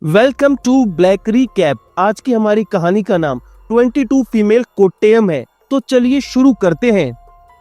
Welcome to black cap. आज की हमारी कहानी का नाम 22 फीमेल कोट्टेयम है। तो चलिए शुरू करते हैं।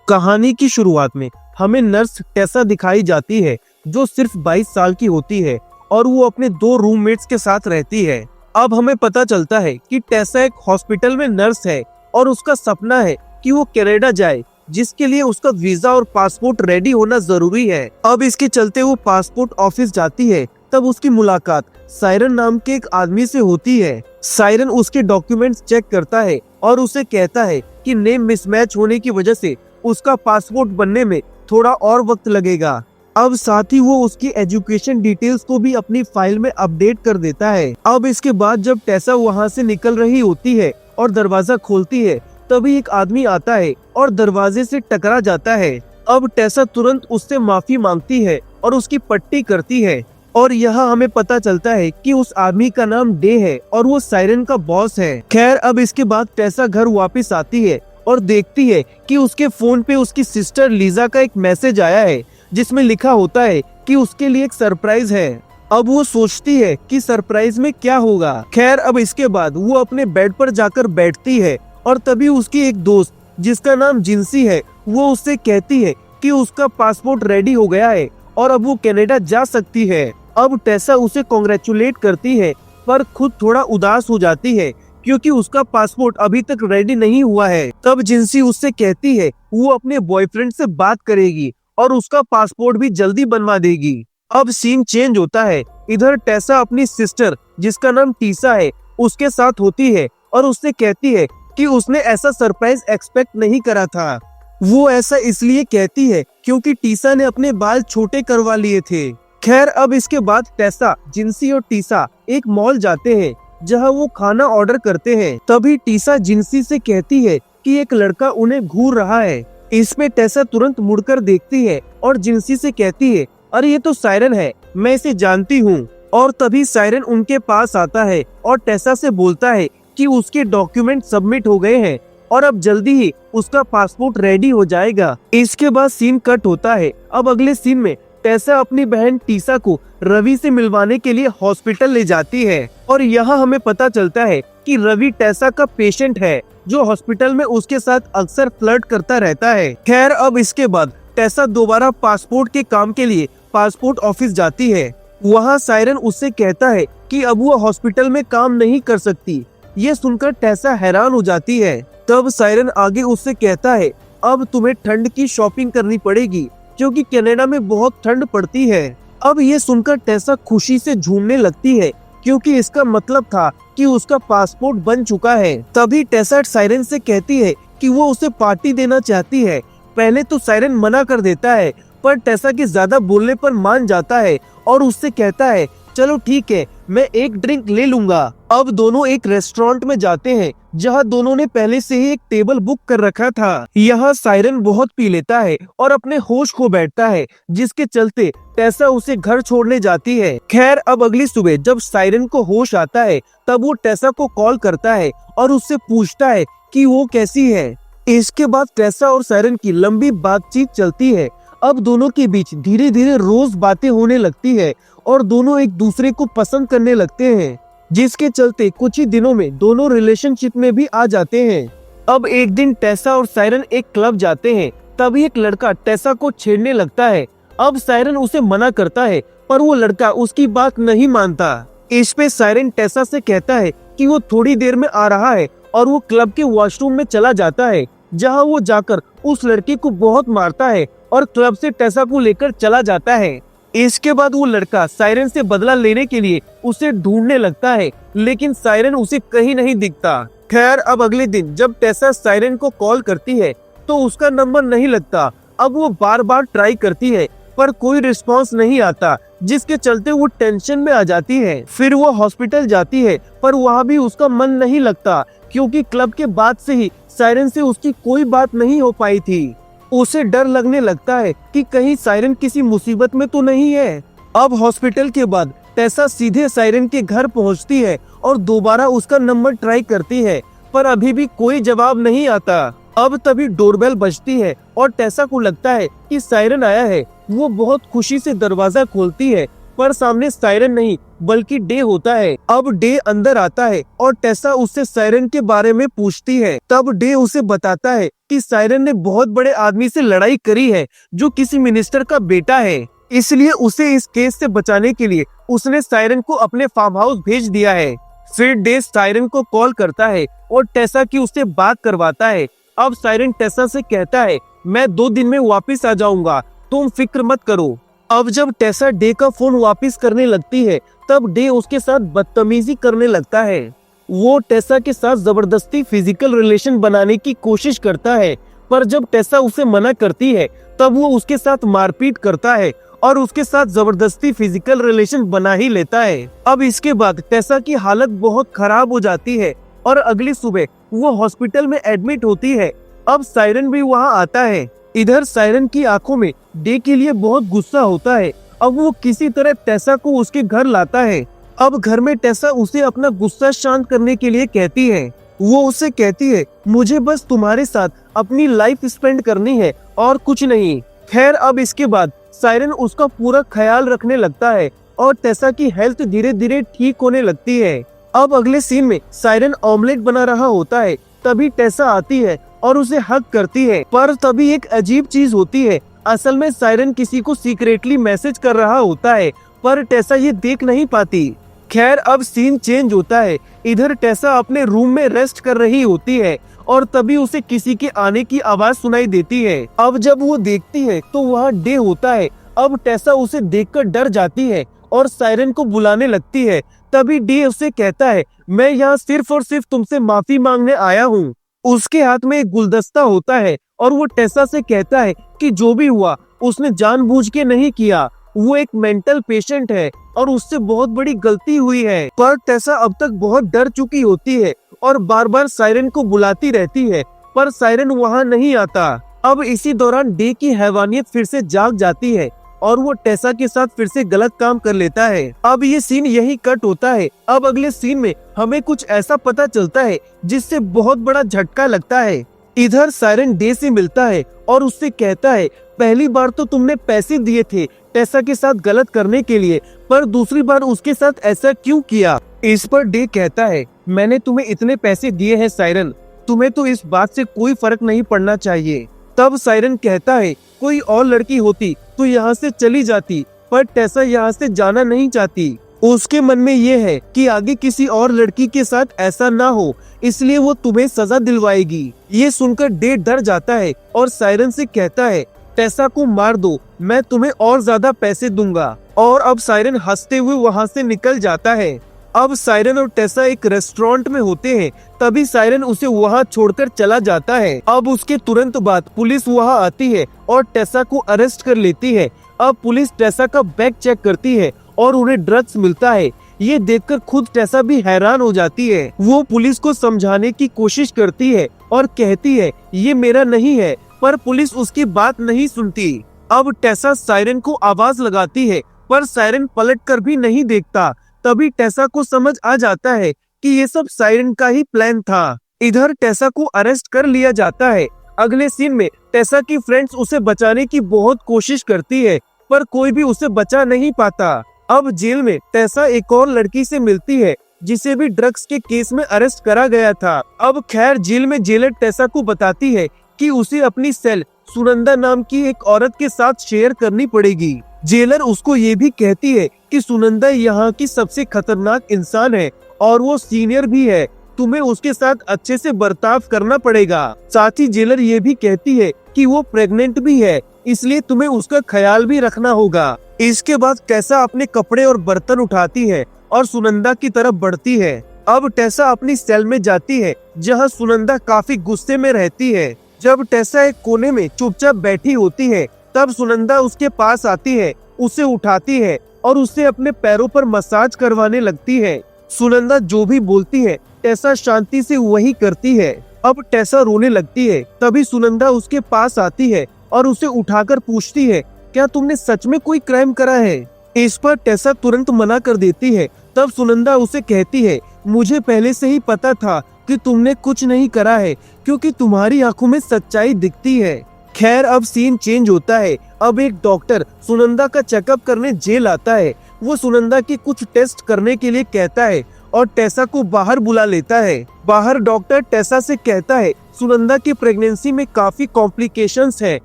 कहानी की शुरुआत में हमें नर्स टेसा दिखाई जाती है जो सिर्फ 22 साल की होती है और वो अपने 2 रूममेट्स के साथ रहती है। अब हमें पता चलता है कि टेसा एक हॉस्पिटल में नर्स है और उसका सपना है कि वो कनाडा जाए, जिसके लिए उसका वीजा और पासपोर्ट रेडी होना जरूरी है। अब इसके चलते वो पासपोर्ट ऑफिस जाती है। तब उसकी मुलाकात सायरन नाम के एक आदमी से होती है। सायरन उसके डॉक्यूमेंट्स चेक करता है और उसे कहता है कि नेम मिसमैच होने की वजह से उसका पासपोर्ट बनने में थोड़ा और वक्त लगेगा। अब साथ ही वो उसकी एजुकेशन डिटेल्स को भी अपनी फाइल में अपडेट कर देता है। अब इसके बाद जब टेसा वहाँ से निकल रही होती है और दरवाजा खोलती है, तभी एक आदमी आता है और दरवाजे से टकरा जाता है। अब टेसा तुरंत उससे माफी मांगती है और उसकी पट्टी करती है और यहाँ हमें पता चलता है कि उस आदमी का नाम डे है और वो सायरन का बॉस है। खैर, अब इसके बाद टेसा घर वापस आती है और देखती है कि उसके फोन पे उसकी सिस्टर लीजा का एक मैसेज आया है जिसमें लिखा होता है कि उसके लिए एक सरप्राइज है। अब वो सोचती है कि सरप्राइज में क्या होगा। खैर, अब इसके बाद वो अपने बेड पर जाकर बैठती है और तभी उसकी एक दोस्त जिसका नाम जिंसी है वो उससे कहती है कि उसका पासपोर्ट रेडी हो गया है और अब वो कनाडा जा सकती है। अब टेसा उसे कांग्रेचुलेट करती है पर खुद थोड़ा उदास हो जाती है क्योंकि उसका पासपोर्ट अभी तक रेडी नहीं हुआ है। तब जिंसी उससे कहती है वो अपने बॉयफ्रेंड से बात करेगी और उसका पासपोर्ट भी जल्दी बनवा देगी। अब सीन चेंज होता है। इधर टेसा अपनी सिस्टर जिसका नाम टीसा है उसके साथ होती है और उससे कहती है कि उसने ऐसा सरप्राइज एक्सपेक्ट नहीं करा था। वो ऐसा इसलिए कहती है क्योंकि टीसा ने अपने बाल छोटे करवा लिए थे। खैर, अब इसके बाद टेसा, जिंसी और टीसा एक मॉल जाते हैं जहां वो खाना ऑर्डर करते हैं। तभी टीसा जिंसी से कहती है कि एक लड़का उन्हें घूर रहा है। इसमें टेसा तुरंत मुड़कर देखती है और जिंसी से कहती है, अरे ये तो सायरन है, मैं इसे जानती हूँ। और तभी सायरन उनके पास आता है और टेसा से बोलता है कि उसके डॉक्यूमेंट सबमिट हो गए हैं और अब जल्दी ही उसका पासपोर्ट रेडी हो जाएगा। इसके बाद सीन कट होता है। अब अगले सीन में टेसा अपनी बहन टीसा को रवि से मिलवाने के लिए हॉस्पिटल ले जाती है और यहाँ हमें पता चलता है कि रवि टेसा का पेशेंट है जो हॉस्पिटल में उसके साथ अक्सर फ्लर्ट करता रहता है। खैर, अब इसके बाद टेसा दोबारा पासपोर्ट के काम के लिए पासपोर्ट ऑफिस जाती है। वहाँ सायरन उससे कहता है कि अब वो हॉस्पिटल में काम नहीं कर सकती। ये सुनकर टेसा हैरान हो जाती है। तब सायरन आगे उससे कहता है, अब तुम्हें ठंड की शॉपिंग करनी पड़ेगी क्योंकि कनाडा में बहुत ठंड पड़ती है। अब ये सुनकर टेसा खुशी से झूमने लगती है क्योंकि इसका मतलब था कि उसका पासपोर्ट बन चुका है। तभी टेसा सायरन से कहती है कि वो उसे पार्टी देना चाहती है। पहले तो सायरन मना कर देता है पर टेसा के ज्यादा बोलने पर मान जाता है और उससे कहता है, चलो ठीक है, मैं एक ड्रिंक ले लूंगा। अब दोनों एक रेस्टोरेंट में जाते हैं जहां दोनों ने पहले से ही एक टेबल बुक कर रखा था। यहाँ सायरन बहुत पी लेता है और अपने होश खो बैठता है, जिसके चलते टेसा उसे घर छोड़ने जाती है। खैर, अब अगली सुबह जब सायरन को होश आता है तब वो टेसा को कॉल करता है और उससे पूछता है कि वो कैसी है। इसके बाद टेसा और सायरन की लंबी बातचीत चलती है। अब दोनों के बीच धीरे धीरे रोज बातें होने लगती है और दोनों एक दूसरे को पसंद करने लगते हैं, जिसके चलते कुछ ही दिनों में दोनों रिलेशनशिप में भी आ जाते हैं। अब एक दिन टेसा और सायरन एक क्लब जाते हैं। तभी एक लड़का टेसा को छेड़ने लगता है। अब सायरन उसे मना करता है पर वो लड़का उसकी बात नहीं मानता। इस पे सायरन टेसा से कहता है कि वो थोड़ी देर में आ रहा है और वो क्लब के वॉशरूम में चला जाता है, जहाँ वो जाकर उस लड़के को बहुत मारता है और क्लब से टेसा को लेकर चला जाता है। इसके बाद वो लड़का सायरन से बदला लेने के लिए उसे ढूंढने लगता है, लेकिन सायरन उसे कहीं नहीं दिखता। खैर, अब अगले दिन जब टेसा सायरन को कॉल करती है तो उसका नंबर नहीं लगता। अब वो बार बार ट्राई करती है पर कोई रिस्पांस नहीं आता, जिसके चलते वो टेंशन में आ जाती है। फिर वो हॉस्पिटल जाती है पर वहाँ भी उसका मन नहीं लगता क्योंकि क्लब के बाद से ही सायरन से उसकी कोई बात नहीं हो पाई थी। उसे डर लगने लगता है कि कहीं सायरन किसी मुसीबत में तो नहीं है। अब हॉस्पिटल के बाद टेसा सीधे सायरन के घर पहुंचती है और दोबारा उसका नंबर ट्राई करती है पर अभी भी कोई जवाब नहीं आता। अब तभी डोरबेल बजती है और टेसा को लगता है कि सायरन आया है। वो बहुत खुशी से दरवाजा खोलती है पर सामने सायरन नहीं बल्कि डे होता है। अब डे अंदर आता है और टेसा उससे सायरन के बारे में पूछती है। तब डे उसे बताता है कि सायरन ने बहुत बड़े आदमी से लड़ाई करी है जो किसी मिनिस्टर का बेटा है, इसलिए उसे इस केस से बचाने के लिए उसने सायरन को अपने फार्म हाउस भेज दिया है। फिर डे सायरन को कॉल करता है और टेसा की उससे बात करवाता है। अब सायरन टेसा से कहता है, मैं 2 दिन में वापस आ जाऊंगा, तुम फिक्र मत करो। अब जब टेसा डे का फोन वापस करने लगती है तब डे उसके साथ बदतमीजी करने लगता है। वो टेसा के साथ जबरदस्ती फिजिकल रिलेशन बनाने की कोशिश करता है, पर जब टेसा उसे मना करती है तब वो उसके साथ मारपीट करता है और उसके साथ जबरदस्ती फिजिकल रिलेशन बना ही लेता है। अब इसके बाद टेसा की हालत बहुत खराब हो जाती है और अगली सुबह वो हॉस्पिटल में एडमिट होती है। अब सायरन भी वहाँ आता है। इधर सायरन की आंखों में डे के लिए बहुत गुस्सा होता है। अब वो किसी तरह टेसा को उसके घर लाता है। अब घर में टेसा उसे अपना गुस्सा शांत करने के लिए कहती है। वो उसे कहती है, मुझे बस तुम्हारे साथ अपनी लाइफ स्पेंड करनी है और कुछ नहीं। खैर अब इसके बाद सायरन उसका पूरा ख्याल रखने लगता है और टेसा की हेल्थ धीरे धीरे ठीक होने लगती है। अब अगले सीन में सायरन ऑमलेट बना रहा होता है, तभी टेसा आती है और उसे हग करती है। पर तभी एक अजीब चीज होती है। असल में सायरन किसी को सीक्रेटली मैसेज कर रहा होता है, पर टेसा ये देख नहीं पाती। खैर अब सीन चेंज होता है। इधर टेसा अपने रूम में रेस्ट कर रही होती है और तभी उसे किसी के आने की आवाज सुनाई देती है। अब जब वो देखती है तो वहाँ डे होता है। अब टेसा उसे देखकर डर जाती है और सायरन को बुलाने लगती है। तभी डे उसे कहता है, मैं यहाँ सिर्फ और सिर्फ तुमसे माफी मांगने आया हूँ। उसके हाथ में एक गुलदस्ता होता है और वो टेसा से कहता है कि जो भी हुआ उसने जानबूझ के नहीं किया, वो एक मेंटल पेशेंट है और उससे बहुत बड़ी गलती हुई है। पर टेसा अब तक बहुत डर चुकी होती है और बार बार सायरन को बुलाती रहती है, पर सायरन वहाँ नहीं आता। अब इसी दौरान डे की हैवानियत फिर से जाग जाती है और वो टेसा के साथ फिर से गलत काम कर लेता है। अब ये सीन यही कट होता है। अब अगले सीन में हमें कुछ ऐसा पता चलता है जिससे बहुत बड़ा झटका लगता है। इधर सायरन डे से मिलता है और उससे कहता है, पहली बार तो तुमने पैसे दिए थे टेसा के साथ गलत करने के लिए, पर दूसरी बार उसके साथ ऐसा क्यों किया? इस पर डे कहता है, मैंने तुम्हें इतने पैसे दिए हैं सायरन, तुम्हें तो इस बात से कोई फर्क नहीं पड़ना चाहिए। तब सायरन कहता है, कोई और लड़की होती तो यहाँ से चली जाती, पर टेसा यहाँ से जाना नहीं चाहती। उसके मन में ये है कि आगे किसी और लड़की के साथ ऐसा ना हो, इसलिए वो तुम्हें सजा दिलवाएगी। ये सुनकर डे डर जाता है और सायरन से कहता है, टेसा को मार दो, मैं तुम्हें और ज्यादा पैसे दूंगा। और अब सायरन हंसते हुए वहाँ से निकल जाता है। अब सायरन और टेसा एक रेस्टोरेंट में होते हैं, तभी सायरन उसे वहाँ छोड़कर चला जाता है। अब उसके तुरंत बाद पुलिस वहाँ आती है और टेसा को अरेस्ट कर लेती है। अब पुलिस टेसा का बैग चेक करती है और उन्हें ड्रग्स मिलता है। ये देखकर खुद टेसा भी हैरान हो जाती है। वो पुलिस को समझाने की कोशिश करती है और कहती है, ये मेरा नहीं है, पर पुलिस उसकी बात नहीं सुनती। अब टेसा सायरन को आवाज लगाती है, पर सायरन पलटकर भी नहीं देखता। तभी टेसा को समझ आ जाता है कि ये सब सायरन का ही प्लान था। इधर टेसा को अरेस्ट कर लिया जाता है। अगले सीन में टेसा की फ्रेंड्स उसे बचाने की बहुत कोशिश करती है, पर कोई भी उसे बचा नहीं पाता। अब जेल में टेसा एक और लड़की से मिलती है जिसे भी ड्रग्स के केस में अरेस्ट करा गया था। अब खैर जेल में जेलर टेसा को बताती है कि उसे अपनी सेल सुनंदा नाम की एक औरत के साथ शेयर करनी पड़ेगी। जेलर उसको ये भी कहती है कि सुनंदा यहाँ की सबसे खतरनाक इंसान है और वो सीनियर भी है, तुम्हें उसके साथ अच्छे से बर्ताव करना पड़ेगा। साथ ही जेलर ये भी कहती है कि वो प्रेग्नेंट भी है, इसलिए तुम्हें उसका ख्याल भी रखना होगा। इसके बाद टेसा अपने कपड़े और बर्तन उठाती है और सुनंदा की तरफ बढ़ती है। अब टेसा अपनी सेल में जाती है जहाँ सुनंदा काफी गुस्से में रहती है। जब टेसा एक कोने में चुपचाप बैठी होती है तब सुनंदा उसके पास आती है, उसे उठाती है और उससे अपने पैरों पर मसाज करवाने लगती है। सुनंदा जो भी बोलती है टेसा शांति से वही करती है। अब टेसा रोने लगती है, तभी सुनंदा उसके पास आती है और उसे उठाकर पूछती है, क्या तुमने सच में कोई क्राइम करा है? इस पर टेसा तुरंत मना कर देती है। तब सुनंदा उसे कहती है, मुझे पहले से ही पता था कि तुमने कुछ नहीं करा है, क्योंकि तुम्हारी आंखों में सच्चाई दिखती है। खैर अब सीन चेंज होता है। अब एक डॉक्टर सुनंदा का चेकअप करने जेल आता है। वो सुनंदा के कुछ टेस्ट करने के लिए कहता है और टेसा को बाहर बुला लेता है। बाहर डॉक्टर टेसा से कहता है सुनंदा की प्रेगनेंसी में काफी कॉम्प्लिकेशंस है,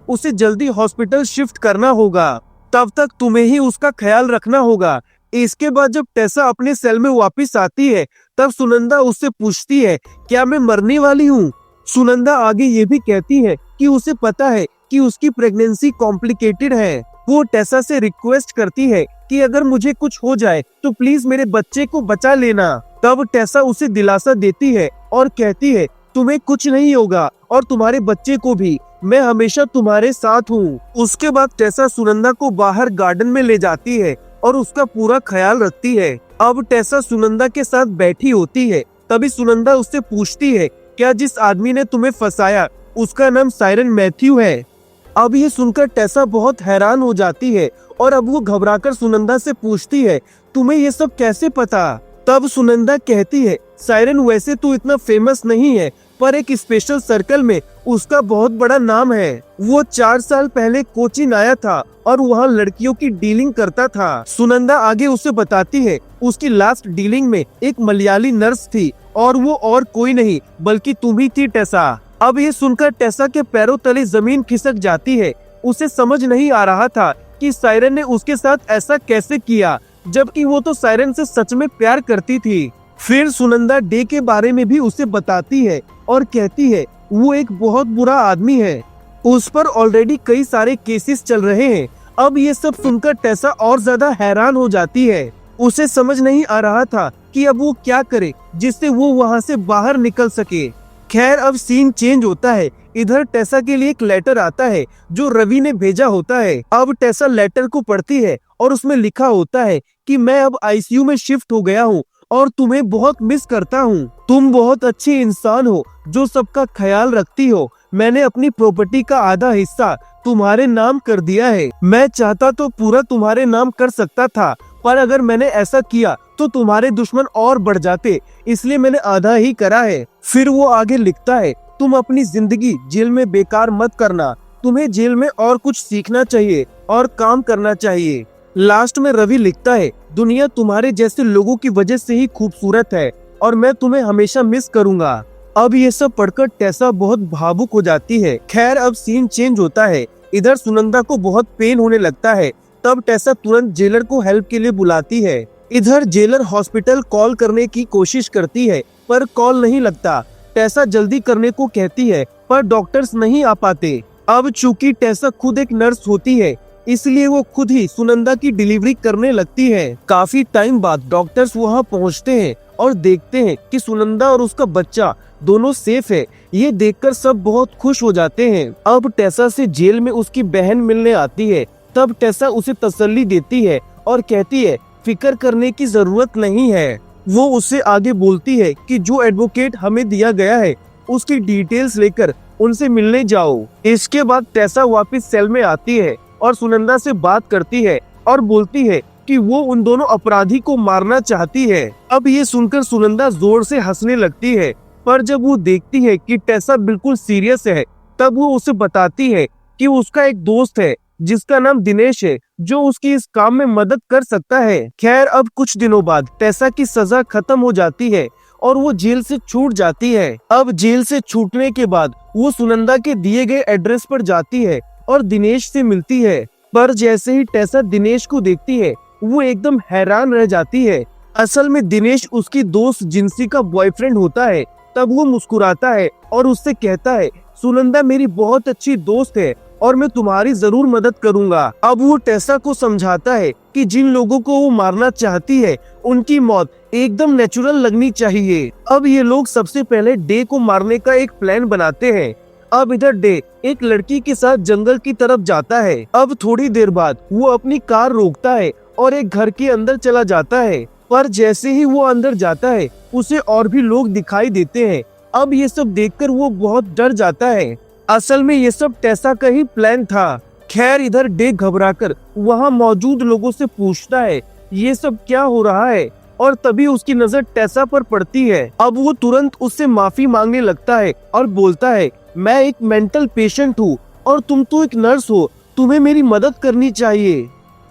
उसे जल्दी हॉस्पिटल शिफ्ट करना होगा, तब तक तुम्हें ही उसका ख्याल रखना होगा। इसके बाद जब टेसा अपने सेल में वापस आती है तब सुनंदा उससे पूछती है क्या मैं मरने वाली हूँ। सुनंदा आगे ये भी कहती है कि उसे पता है कि उसकी प्रेगनेंसी कॉम्प्लिकेटेड है। वो टेसा से रिक्वेस्ट करती है कि अगर मुझे कुछ हो जाए तो प्लीज मेरे बच्चे को बचा लेना। तब टेसा उसे दिलासा देती है और कहती है तुम्हें कुछ नहीं होगा और तुम्हारे बच्चे को भी, मैं हमेशा तुम्हारे साथ हूँ। उसके बाद टेसा सुनंदा को बाहर गार्डन में ले जाती है और उसका पूरा ख्याल रखती है। अब टेसा सुनंदा के साथ बैठी होती है, तभी सुनंदा उससे पूछती है क्या जिस आदमी ने तुम्हें फंसाया उसका नाम सायरन मैथ्यू है। अब ये सुनकर टेसा बहुत हैरान हो जाती है और अब वो घबराकर सुनंदा से पूछती है तुम्हें ये सब कैसे पता। तब सुनंदा कहती है सायरन वैसे तो इतना फेमस नहीं है पर एक स्पेशल सर्कल में उसका बहुत बड़ा नाम है। वो 4 साल पहले कोचीन आया था और वहाँ लड़कियों की डीलिंग करता था। सुनंदा आगे उसे बताती है उसकी लास्ट डीलिंग में एक मलयाली नर्स थी और वो और कोई नहीं बल्कि तुम ही थी टेसा। अब ये सुनकर टेसा के पैरों तले जमीन खिसक जाती है। उसे समझ नहीं आ रहा था कि सायरन ने उसके साथ ऐसा कैसे किया, जबकि वो तो सायरन से सच में प्यार करती थी। फिर सुनंदा डे के बारे में भी उसे बताती है और कहती है वो एक बहुत बुरा आदमी है, उस पर ऑलरेडी कई सारे केसेस चल रहे हैं। अब ये सब सुनकर टेसा और ज्यादा हैरान हो जाती है। उसे समझ नहीं आ रहा था कि अब वो क्या करे जिससे वो वहाँ से बाहर निकल सके। खैर अब सीन चेंज होता है। इधर टेसा के लिए एक लेटर आता है जो रवि ने भेजा होता है। अब टेसा लेटर को पढ़ती है और उसमें लिखा होता है कि मैं अब आईसीयू में शिफ्ट हो गया हूँ और तुम्हें बहुत मिस करता हूँ। तुम बहुत अच्छे इंसान हो जो सबका ख्याल रखती हो। मैंने अपनी प्रॉपर्टी का आधा हिस्सा तुम्हारे नाम कर दिया है। मैं चाहता तो पूरा तुम्हारे नाम कर सकता था, पर अगर मैंने ऐसा किया तो तुम्हारे दुश्मन और बढ़ जाते, इसलिए मैंने आधा ही करा है। फिर वो आगे लिखता है तुम अपनी जिंदगी जेल में बेकार मत करना, तुम्हें जेल में और कुछ सीखना चाहिए और काम करना चाहिए। लास्ट में रवि लिखता है दुनिया तुम्हारे जैसे लोगों की वजह से ही खूबसूरत है और मैं तुम्हें हमेशा मिस करूंगा। अब ये सब पढ़कर टेसा बहुत भावुक हो जाती है। खैर अब सीन चेंज होता है। इधर सुनंदा को बहुत पेन होने लगता है। तब टेसा तुरंत जेलर को हेल्प के लिए बुलाती है। इधर जेलर हॉस्पिटल कॉल करने की कोशिश करती है पर कॉल नहीं लगता। टेसा जल्दी करने को कहती है पर डॉक्टर्स नहीं आ पाते। अब चूंकि टेसा खुद एक नर्स होती है इसलिए वो खुद ही सुनंदा की डिलीवरी करने लगती है। काफी टाइम बाद डॉक्टर्स वहाँ पहुँचते हैं और देखते हैं कि सुनंदा और उसका बच्चा दोनों सेफ है। ये देखकर सब बहुत खुश हो जाते हैं। अब टेसा से जेल में उसकी बहन मिलने आती है। तब टेसा उसे तसल्ली देती है और कहती है फिक्र करने की जरूरत नहीं है। वो उससे आगे बोलती है कि जो एडवोकेट हमें दिया गया है उसकी डिटेल्स लेकर उनसे मिलने जाओ। इसके बाद टेसा वापस सेल में आती है और सुनंदा से बात करती है और बोलती है कि वो उन दोनों अपराधी को मारना चाहती है। अब ये सुनकर सुनंदा जोर से हंसने लगती है, पर जब वो देखती है कि टेसा बिल्कुल सीरियस है तब वो उसे बताती है कि उसका एक दोस्त है जिसका नाम दिनेश है जो उसकी इस काम में मदद कर सकता है। खैर अब कुछ दिनों बाद टेसा की सजा खत्म हो जाती है और वो जेल से छूट जाती है। अब जेल से छूटने के बाद वो सुनंदा के दिए गए एड्रेस पर जाती है और दिनेश से मिलती है। पर जैसे ही टेसा दिनेश को देखती है वो एकदम हैरान रह जाती है। असल में दिनेश उसकी दोस्त जिंसी का बॉयफ्रेंड होता है। तब वो मुस्कुराता है और उससे कहता है सुनंदा मेरी बहुत अच्छी दोस्त है और मैं तुम्हारी जरूर मदद करूंगा। अब वो टेसा को समझाता है कि जिन लोगों को वो मारना चाहती है उनकी मौत एकदम नेचुरल लगनी चाहिए। अब ये लोग सबसे पहले डे को मारने का एक प्लान बनाते हैं। अब इधर डे एक लड़की के साथ जंगल की तरफ जाता है। अब थोड़ी देर बाद वो अपनी कार रोकता है और एक घर के अंदर चला जाता है। पर जैसे ही वो अंदर जाता है उसे और भी लोग दिखाई देते हैं। अब ये सब देखकर वो बहुत डर जाता है। असल में ये सब टेसा का ही प्लान था। खैर इधर डे घबराकर वहाँ मौजूद लोगों से पूछता है ये सब क्या हो रहा है, और तभी उसकी नजर टेसा पर पड़ती है। अब वो तुरंत उससे माफी मांगने लगता है और बोलता है मैं एक मेंटल पेशेंट हूँ और तुम तो एक नर्स हो, तुम्हें मेरी मदद करनी चाहिए।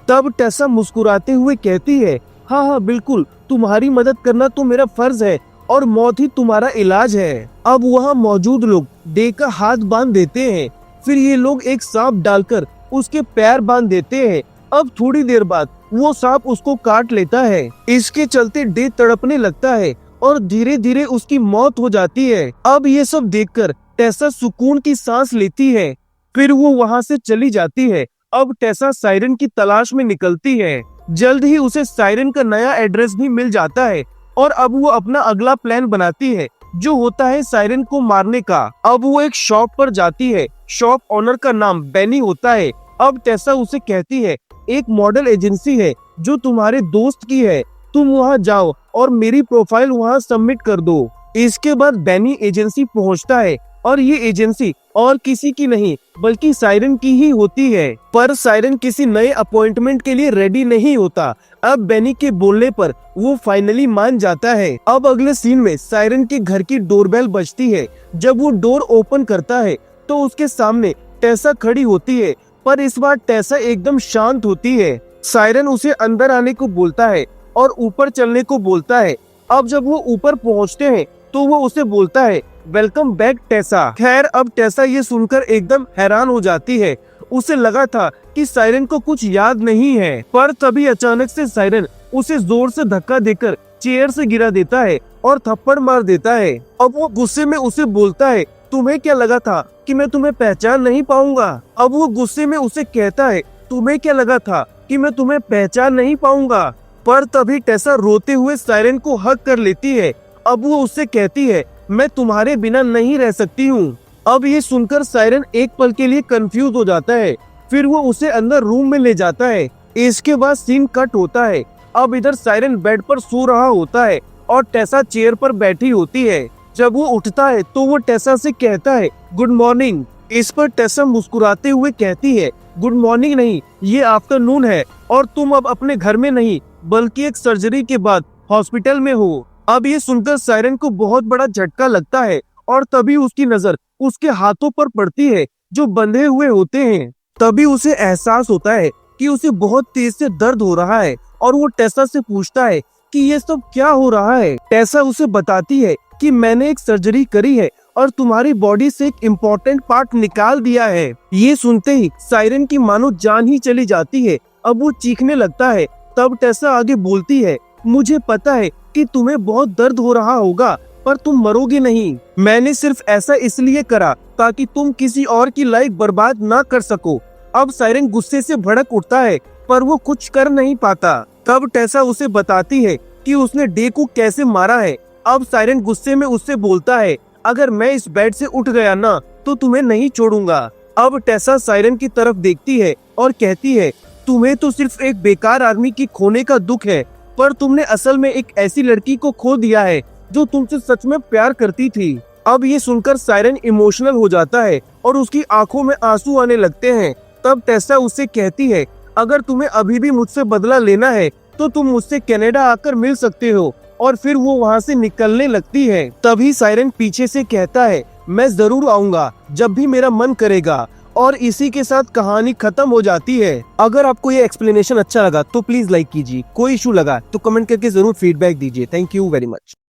तब टेसा मुस्कुराते हुए कहती है, हाँ हाँ बिल्कुल, तुम्हारी मदद करना तो मेरा फर्ज है और मौत ही तुम्हारा इलाज है। अब वहाँ मौजूद लोग डे का हाथ बांध देते हैं। फिर ये लोग एक सांप डालकर उसके पैर बांध देते हैं। अब थोड़ी देर बाद वो सांप उसको काट लेता है। इसके चलते डे तड़पने लगता है और धीरे धीरे उसकी मौत हो जाती है। अब ये सब देखकर टेसा सुकून की सांस लेती है। फिर वो वहाँ से चली जाती है। अब टेसा सायरन की तलाश में निकलती है। जल्द ही उसे सायरन का नया एड्रेस भी मिल जाता है और अब वो अपना अगला प्लान बनाती है, जो होता है सायरन को मारने का। अब वो एक शॉप पर जाती है। शॉप ओनर का नाम बेनी होता है। अब टेसा उसे कहती है, एक मॉडल एजेंसी है जो तुम्हारे दोस्त की है, तुम वहाँ जाओ और मेरी प्रोफाइल वहाँ सबमिट कर दो। इसके बाद बेनी एजेंसी पहुँचता है और ये एजेंसी और किसी की नहीं बल्कि सायरन की ही होती है। पर सायरन किसी नए अपॉइंटमेंट के लिए रेडी नहीं होता। अब बेनी के बोलने पर वो फाइनली मान जाता है। अब अगले सीन में सायरन के घर की डोरबेल बजती है। जब वो डोर ओपन करता है तो उसके सामने टेसा खड़ी होती है, पर इस बार टेसा एकदम शांत होती है। सायरन उसे अंदर आने को बोलता है और ऊपर चलने को बोलता है। अब जब वो ऊपर पहुंचते हैं तो वो उसे बोलता है, वेलकम बैक टेसा। खैर अब टेसा ये सुनकर एकदम हैरान हो जाती है। उसे लगा था कि सायरन को कुछ याद नहीं है, पर तभी अचानक से सायरन उसे जोर से धक्का देकर चेयर से गिरा देता है और थप्पड़ मार देता है। अब वो गुस्से में उसे बोलता है, तुम्हें क्या लगा था कि मैं तुम्हें पहचान नहीं पाऊंगा? अब वो गुस्से में उसे कहता है, तुम्हें क्या लगा था कि मैं तुम्हें पहचान नहीं पाऊंगा? पर तभी टेसा रोते हुए सायरन को हग कर लेती है। अब वो उससे कहती है, मैं तुम्हारे बिना नहीं रह सकती हूँ। अब ये सुनकर सायरन एक पल के लिए कंफ्यूज हो जाता है। फिर वो उसे अंदर रूम में ले जाता है। इसके बाद सीन कट होता है। अब इधर सायरन बेड पर सो रहा होता है और टेसा चेयर पर बैठी होती है। जब वो उठता है तो वो टेसा से कहता है, गुड मॉर्निंग। इस पर टेसा मुस्कुराते हुए कहती है, गुड मॉर्निंग नहीं, ये आफ्टरनून है और तुम अब अपने घर में नहीं बल्कि एक सर्जरी के बाद हॉस्पिटल में हो। अब ये सुनकर सायरन को बहुत बड़ा झटका लगता है और तभी उसकी नजर उसके हाथों पर पड़ती है जो बंधे हुए होते हैं। तभी उसे एहसास होता है कि उसे बहुत तेज से दर्द हो रहा है और वो टेसा से पूछता है कि ये सब क्या हो रहा है। टेसा उसे बताती है कि मैंने एक सर्जरी करी है और तुम्हारी बॉडी से एक इम्पोर्टेंट पार्ट निकाल दिया है। ये सुनते ही सायरन की मानो जान ही चली जाती है। अब वो चीखने लगता है। तब टेसा आगे बोलती है, मुझे पता है कि तुम्हें बहुत दर्द हो रहा होगा, पर तुम मरोगे नहीं। मैंने सिर्फ ऐसा इसलिए करा ताकि तुम किसी और की लाइफ बर्बाद ना कर सको। अब सायरन गुस्से से भड़क उठता है, पर वो कुछ कर नहीं पाता। तब टेसा उसे बताती है कि उसने डे को कैसे मारा है। अब सायरन गुस्से में उससे बोलता है, अगर मैं इस बेड से उठ गया ना तो तुम्हें नहीं छोड़ूंगा। अब टेसा सायरन की तरफ देखती है और कहती है, तुम्हें तो सिर्फ एक बेकार आदमी की खोने का दुख है, पर तुमने असल में एक ऐसी लड़की को खो दिया है जो तुमसे सच में प्यार करती थी। अब ये सुनकर सायरन इमोशनल हो जाता है और उसकी आंखों में आंसू आने लगते हैं। तब टेसा उससे कहती है, अगर तुम्हें अभी भी मुझसे बदला लेना है तो तुम मुझसे कनाडा आकर मिल सकते हो। और फिर वो वहाँ से निकलने लगती है। तभी सायरन पीछे से कहता है, मैं जरूर आऊंगा जब भी मेरा मन करेगा। और इसी के साथ कहानी खत्म हो जाती है। अगर आपको ये एक्सप्लेनेशन अच्छा लगा तो प्लीज लाइक कीजिए। कोई इशू लगा तो कमेंट करके जरूर फीडबैक दीजिए। Thank you very much.